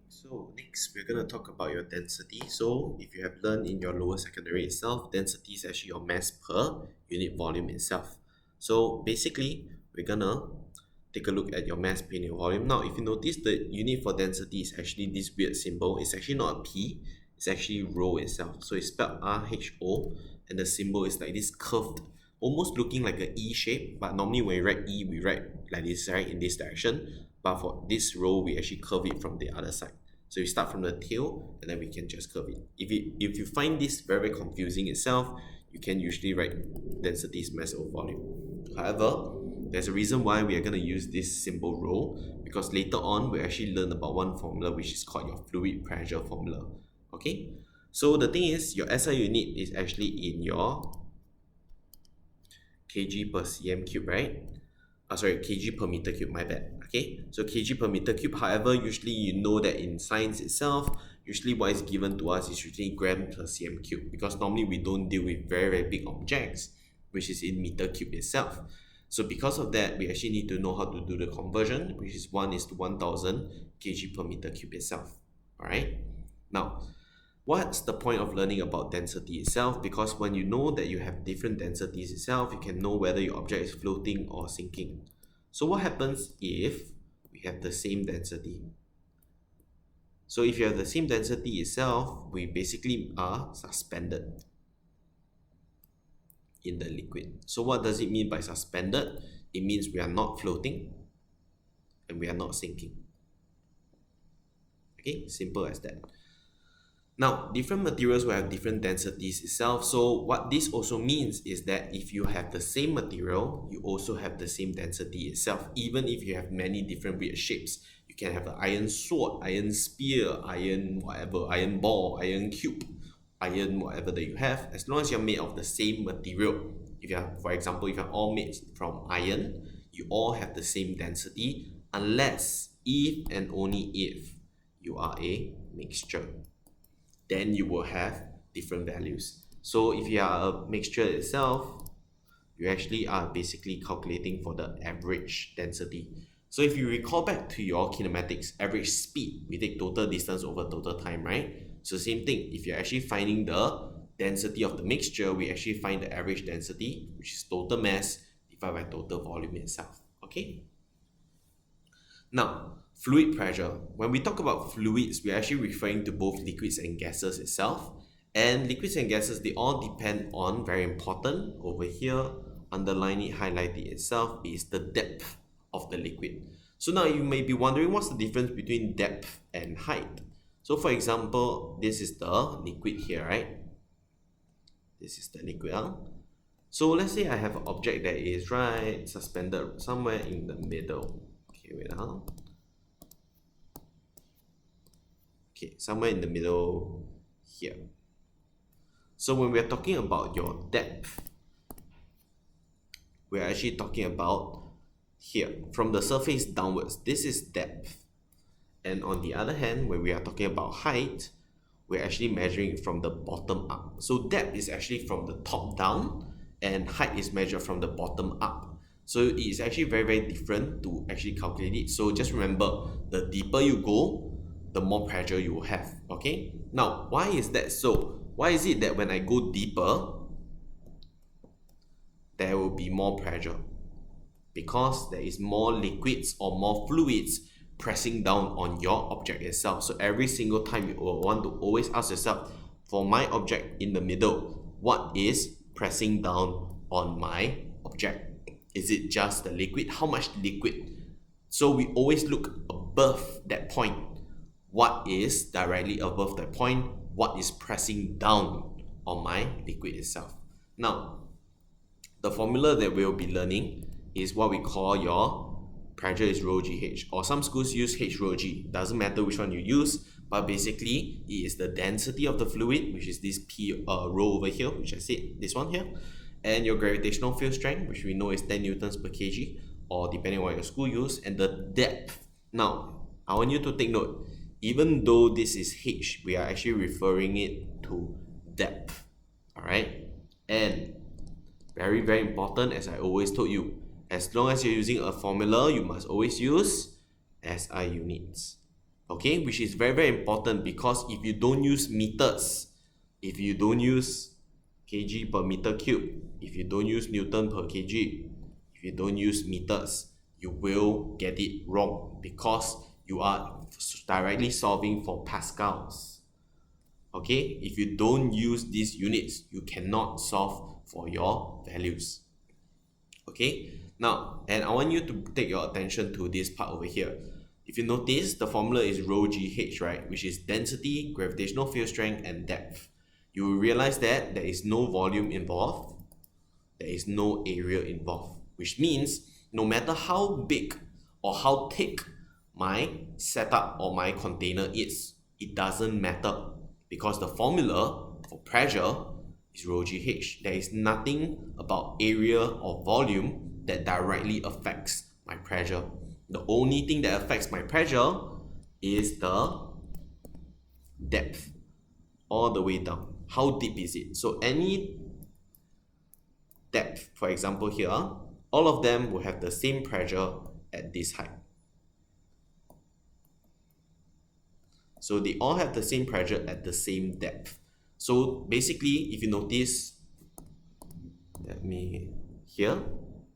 So next we're going to talk about your density. So if you have learned in your lower secondary itself, density is actually your mass per unit volume itself. So basically we're going to take a look at your mass per unit volume. Now if you notice, the unit for density is actually this weird symbol. It's actually not a P, it's actually rho itself. So it's spelled RHO, and the symbol is like this curved, almost looking like an E shape, but normally when we write E, we write like this, right, in this direction. But for this rho, we actually curve it from the other side. So we start from the tail and then we can just curve it. If you find this very confusing itself, you can usually write density is mass over volume. However, there's a reason why we are going to use this symbol rho, because later on we actually learn about one formula which is called your fluid pressure formula. Okay, so the thing is, your SI unit is actually in your kg per cm cube, right? Sorry, kg per meter cube, my bad. Okay, so kg per meter cube. However, usually you know that in science itself, usually what is given to us is usually gram per cm cube, because normally we don't deal with very big objects, which is in meter cube itself. So because of that, we actually need to know how to do the conversion, which is 1 is to 1000 kg per meter cube itself. Alright, now what's the point of learning about density itself? Because when you know that you have different densities itself, you can know whether your object is floating or sinking. So what happens if we have the same density? So if you have the same density itself, we basically are suspended in the liquid. So what does it mean by suspended? It means we are not floating and we are not sinking. Okay, simple as that. Now, different materials will have different densities itself. So what this also means is that if you have the same material, you also have the same density itself. Even if you have many different weird shapes, you can have an iron sword, iron spear, iron whatever, iron ball, iron cube, iron whatever that you have, as long as you're made of the same material. If you are, for example, if you're all made from iron, you all have the same density, unless if and only if you are a mixture, then you will have different values. So if you are a mixture itself, you actually are basically calculating for the average density. So if you recall back to your kinematics, average speed, we take total distance over total time, right? So same thing, if you're actually finding the density of the mixture, we actually find the average density, which is total mass divided by total volume itself. Okay? Now, fluid pressure. When we talk about fluids, we're actually referring to both liquids and gases itself. And liquids and gases, they all depend on, very important, over here, underline it, highlight it itself, is the depth of the liquid. So now you may be wondering, what's the difference between depth and height? So for example, this is the liquid here, right? This is the liquid. So let's say I have an object that is right suspended somewhere in the middle. Okay, wait. Okay, somewhere in the middle here. So when we're talking about your depth, we're actually talking about here, from the surface downwards. This is depth. And on the other hand, when we are talking about height, we're actually measuring it from the bottom up. So depth is actually from the top down, and height is measured from the bottom up. So it is actually very different to actually calculate it. So just remember, the deeper you go, the more pressure you will have. Okay, now why is that so? Why is it that when I go deeper, there will be more pressure? Because there is more liquids or more fluids pressing down on your object itself. So every single time you will want to always ask yourself, for my object in the middle, what is pressing down on my object? Is it just the liquid? How much liquid? So we always look above that point. What is directly above that point? What is pressing down on my liquid itself? Now, the formula that we'll be learning is what we call your pressure is rho GH, or some schools use H rho G. Doesn't matter which one you use, but basically it is the density of the fluid, which is this P rho over here, which I said, this one here, and your gravitational field strength, which we know is 10 newtons per kg, or depending on what your school use, and the depth. Now, I want you to take note, even though this is H, we are actually referring it to depth. Alright? And very important, as I always told you, as long as you're using a formula, you must always use SI units. Okay, which is very, very important, because if you don't use meters, if you don't use kg per meter cube, if you don't use Newton per kg, if you don't use meters, you will get it wrong, because you are directly solving for pascals. Okay, if you don't use these units, you cannot solve for your values. Okay, now, and I want you to take your attention to this part over here. If you notice, the formula is rho GH, right, which is density, gravitational field strength, and depth. You will realize that there is no volume involved, there is no area involved, which means no matter how big or how thick my setup or my container is, it doesn't matter, because the formula for pressure is rho GH. There is nothing about area or volume that directly affects my pressure. The only thing that affects my pressure is the depth, all the way down. How deep is it? So any depth, for example here, all of them will have the same pressure at this height. So they all have the same pressure at the same depth. So basically, if you notice, let me here,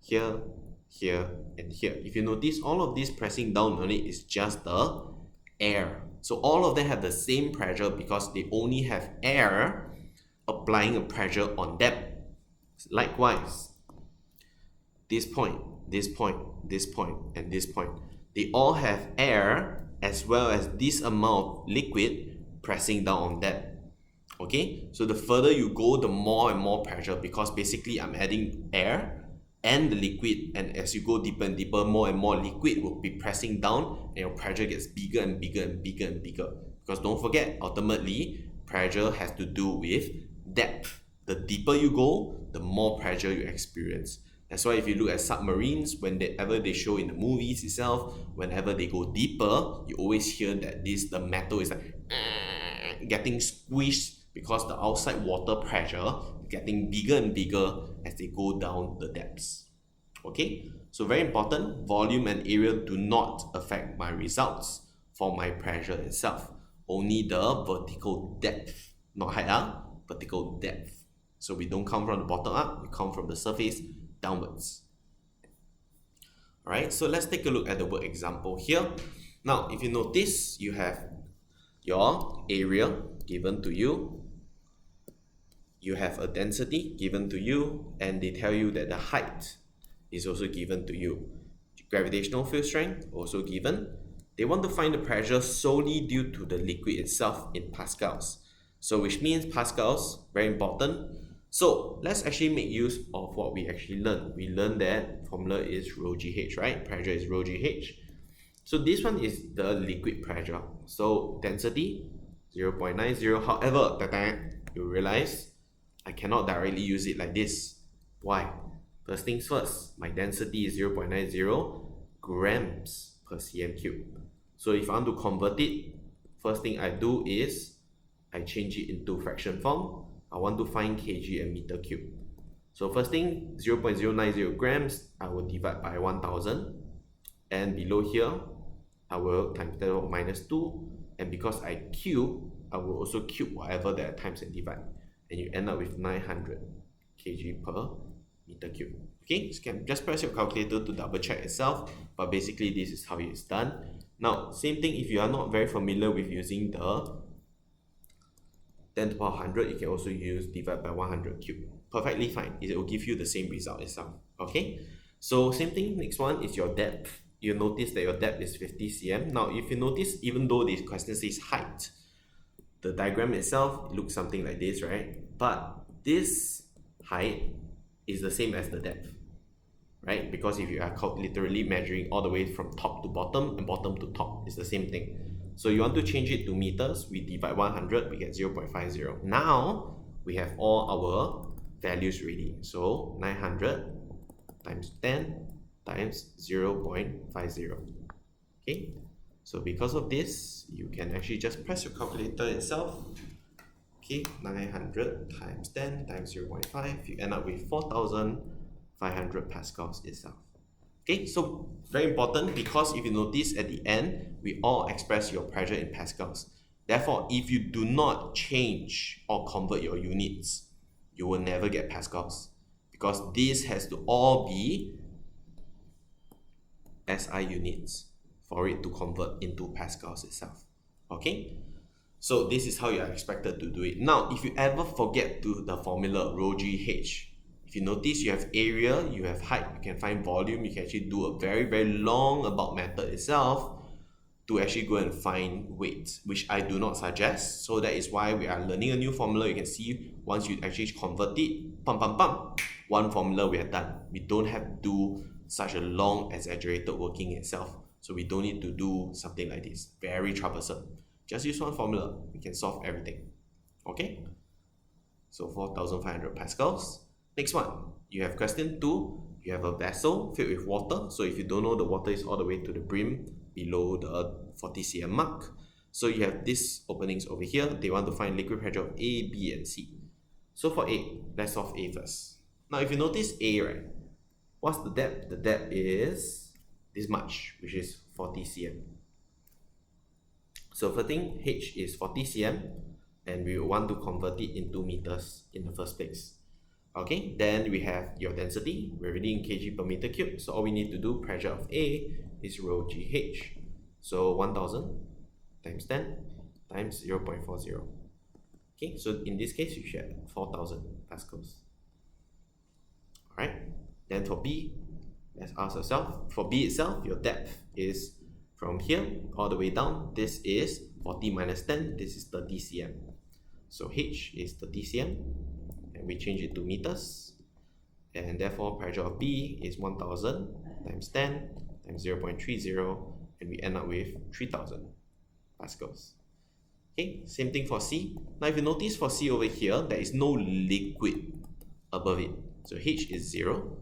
here, here, and here. If you notice, all of this pressing down on it is just the air. So all of them have the same pressure because they only have air applying a pressure on them. Likewise, this point, this point, this point, and this point, they all have air as well as this amount of liquid pressing down on them. Okay, so the further you go, the more and more pressure, because basically I'm adding air and the liquid, and as you go deeper and deeper, more and more liquid will be pressing down, and your pressure gets bigger and bigger and bigger and bigger. Because don't forget, ultimately, pressure has to do with depth. The deeper you go, the more pressure you experience. That's why if you look at submarines, whenever they show in the movies itself, whenever they go deeper, you always hear that the metal is like getting squished, because the outside water pressure is getting bigger and bigger as they go down the depths. Okay, so very important, volume and area do not affect my results for my pressure itself. Only the vertical depth, not height, vertical depth. So we don't come from the bottom up, we come from the surface downwards. Alright, so let's take a look at the work example here. Now, if you notice, you have your area given to you, you have a density given to you, and they tell you that the height is also given to you. Gravitational field strength also given. They want to find the pressure solely due to the liquid itself in pascals. So which means pascals, very important. So let's actually make use of what we actually learned. We learned that formula is rho GH, right? Pressure is rho GH. So this one is the liquid pressure. So density 0.90. However, you realize I cannot directly use it like this. Why? First things first, my density is 0.90 grams per cm cube. So if I want to convert it, first thing I do is I change it into fraction form. I want to find kg and meter cube. So first thing, 0.090 grams, I will divide by 1000. And below here, I will times 10 to the minus 2. And because I cube, I will also cube whatever that I times and divide. And you end up with 900 kg per meter cube. Okay, so you can just press your calculator to double check itself, but basically this is how it's done. Now, same thing, if you are not very familiar with using the 10 to the power 100, you can also use divide by 100 cube. Perfectly fine, it will give you the same result itself. Okay, so same thing, next one is your depth. You notice that your depth is 50 cm. Now, if you notice, even though this question says height, the diagram itself looks something like this, right? But this height is the same as the depth, right? Because if you are literally measuring all the way from top to bottom and bottom to top, it's the same thing. So you want to change it to meters, we divide 100, we get 0.50. Now, we have all our values ready. So 900 times 10 times 0.50. Okay, so because of this, you can actually just press your calculator itself. Okay, 900 times 10 times 0.5, you end up with 4,500 pascals itself. Okay, so very important, because if you notice at the end, we all express your pressure in pascals. Therefore, if you do not change or convert your units, you will never get pascals, because this has to all be SI units for it to convert into pascals itself. Okay, so this is how you are expected to do it. Now, if you ever forget to the formula rho GH, if you notice, you have area, you have height, you can find volume, you can actually do a very, very long about method itself to actually go and find weight, which I do not suggest. So that is why we are learning a new formula. You can see once you actually convert it, one formula we are done. We don't have to do such a long exaggerated working itself. So we don't need to do something like this. Very troublesome. Just use one formula, we can solve everything. Okay? So 4,500 pascals. Next one, you have question 2. You have a vessel filled with water. So if you don't know, the water is all the way to the brim below the 40 cm mark. So you have these openings over here. They want to find liquid pressure of A, B, and C. So for A, let's solve A first. Now if you notice A, right, what's the depth? The depth is this much, which is 40 cm. So first thing, H is 40 cm, and we want to convert it into meters in the first place. Okay, then we have your density. We're already in kg per meter cube, so all we need to do, pressure of A is rho GH. So 1000 times 10 times 0.40. Okay, so in this case, you should have 4000 pascals. Alright, then for B, let's ask ourselves, for B itself, your depth is from here all the way down. This is 40 minus 10, this is 30 cm. So H is 30 cm, and we change it to meters, and therefore pressure of B is 1000 times 10 times 0.30, and we end up with 3000 pascals. Okay, same thing for C. Now if you notice, for C over here, there is no liquid above it. So H is 0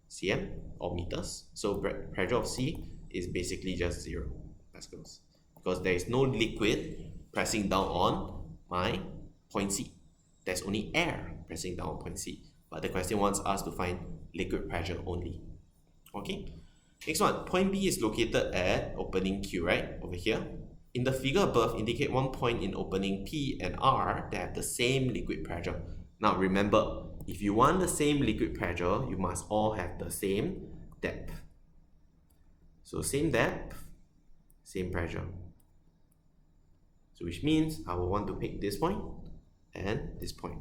cm or meters. So pressure of C is basically just 0 pascals, because there is no liquid pressing down on my point C. There's only air pressing down on point C. But the question wants us to find liquid pressure only. Okay. Next one, point B is located at opening Q, right? Over here. In the figure above, indicate one point in opening P and R that have the same liquid pressure. Now remember, if you want the same liquid pressure, you must all have the same depth. So same depth, same pressure. So which means I will want to pick this point and this point.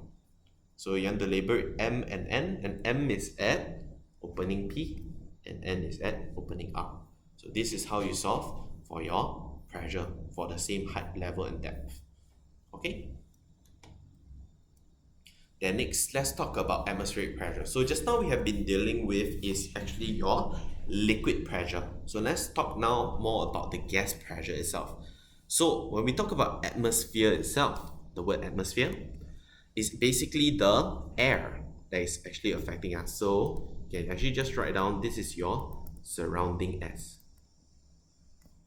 So you want to label it M and N, and M is at opening P and N is at opening R. So this is how you solve for your pressure for the same height, level, and depth. Okay? Then next, let's talk about atmospheric pressure. So just now we have been dealing with is actually your liquid pressure. So let's talk now more about the gas pressure itself. So when we talk about atmosphere itself, the word atmosphere is basically the air that is actually affecting us. So you can actually just write down, this is your surrounding S.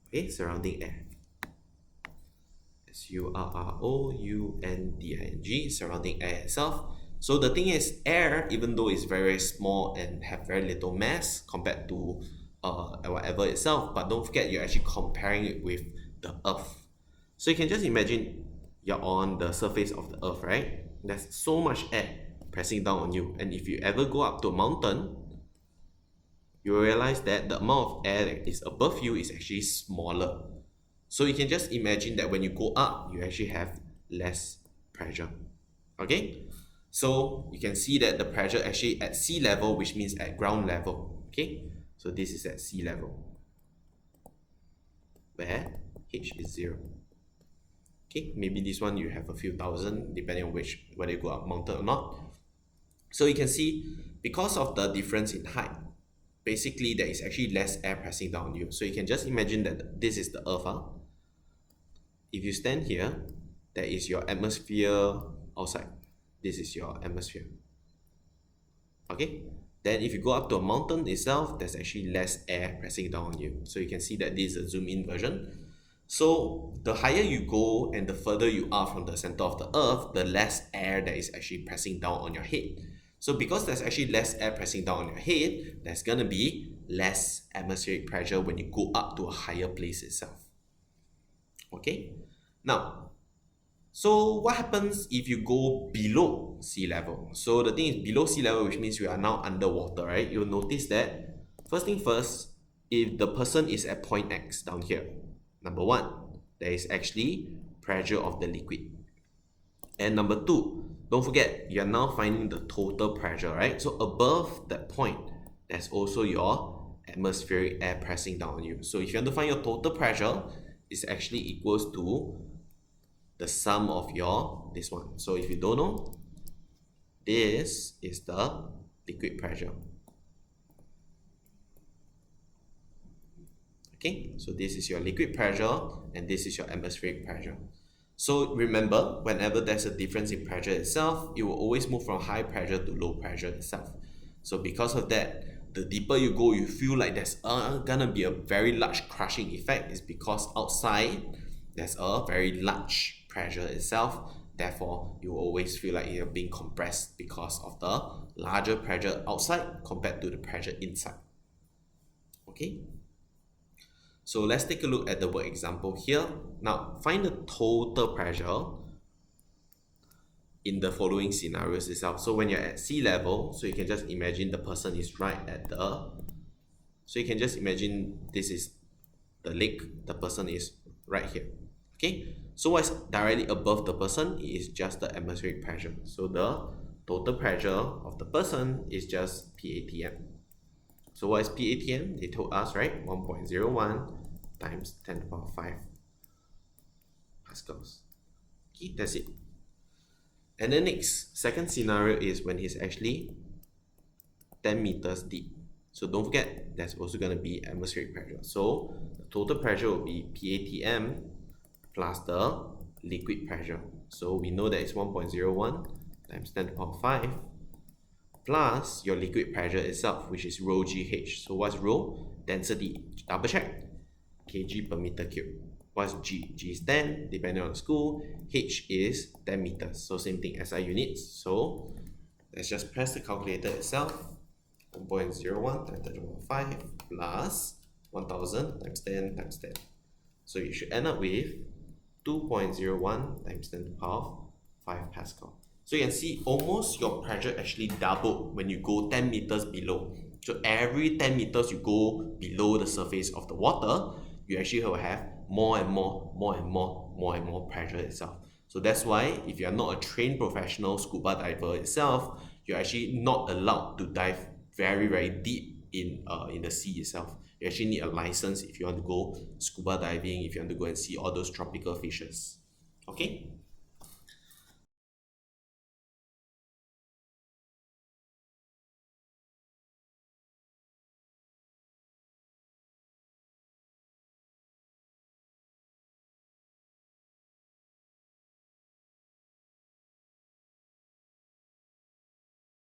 Okay, surrounding air. SURROUNDING, surrounding air itself. So the thing is, air, even though it's very, very small and have very little mass compared to whatever itself, but don't forget you're actually comparing it with the earth. So you can just imagine you're on the surface of the earth, right? There's so much air pressing down on you, and if you ever go up to a mountain, you will realize that the amount of air that is above you is actually smaller. So you can just imagine that when you go up, you actually have less pressure. Okay? So you can see that the pressure actually at sea level, which means at ground level. Okay? So this is at sea level, where H is 0. Okay? Maybe this one you have a few thousand, depending on whether you go up mountain or not. So you can see, because of the difference in height, basically there is actually less air pressing down on you. So you can just imagine that this is the earth. If you stand here, that is your atmosphere outside. This is your atmosphere. Okay? Then if you go up to a mountain itself, there's actually less air pressing down on you. So you can see that this is a zoom in version. So the higher you go and the further you are from the center of the earth, the less air that is actually pressing down on your head. So because there's actually less air pressing down on your head, there's gonna be less atmospheric pressure when you go up to a higher place itself. Okay, now, so what happens if you go below sea level? So the thing is below sea level, which means we are now underwater, right? You'll notice that first thing first, if the person is at point X down here, number one, there is actually pressure of the liquid. And number two, don't forget, you're now finding the total pressure, right? So above that point, there's also your atmospheric air pressing down on you. So if you want to find your total pressure, it's actually equals to the sum of your this one. So if you don't know, this is the liquid pressure. Okay, so this is your liquid pressure and this is your atmospheric pressure. So remember, whenever there's a difference in pressure itself, it will always move from high pressure to low pressure itself. So because of that, the deeper you go, you feel like there's gonna be a very large crushing effect. Is because outside there's a very large pressure itself. Therefore, you always feel like you're being compressed because of the larger pressure outside compared to the pressure inside. Okay. So let's take a look at the work example here. Now, find the total pressure in the following scenarios itself. So when you're at sea level, so you can just imagine the person is right at the, so you can just imagine this is the lake, the person is right here. Okay, so what's directly above the person is just the atmospheric pressure. So the total pressure of the person is just PATM. So what is PATM? They told us, right? 1.01 times 10 to the power 5 pascals. Okay, that's it. And the next, second scenario is when he's actually 10 meters deep. So don't forget, there's also going to be atmospheric pressure. So the total pressure will be PATM plus the liquid pressure. So we know that it's 1.01 times 10 to the power 5 plus your liquid pressure itself, which is rho GH. So what's rho? Density. Double check. Kg per meter cube. What's G? G is 10, depending on the school. H is 10 meters. So same thing, SI units. So let's just press the calculator itself. 1.01 times 10 to the power 5 plus 1000 times 10 times 10. So you should end up with 2.01 times 10 to the power 5 Pascal. So you can see almost your pressure actually doubled when you go 10 meters below. So every 10 meters you go below the surface of the water, you actually will have more and more pressure itself. So that's why if you are not a trained professional scuba diver itself, you're actually not allowed to dive very deep in the sea itself. You actually need a license if you want to go scuba diving, if you want to go and see all those tropical fishes. Okay.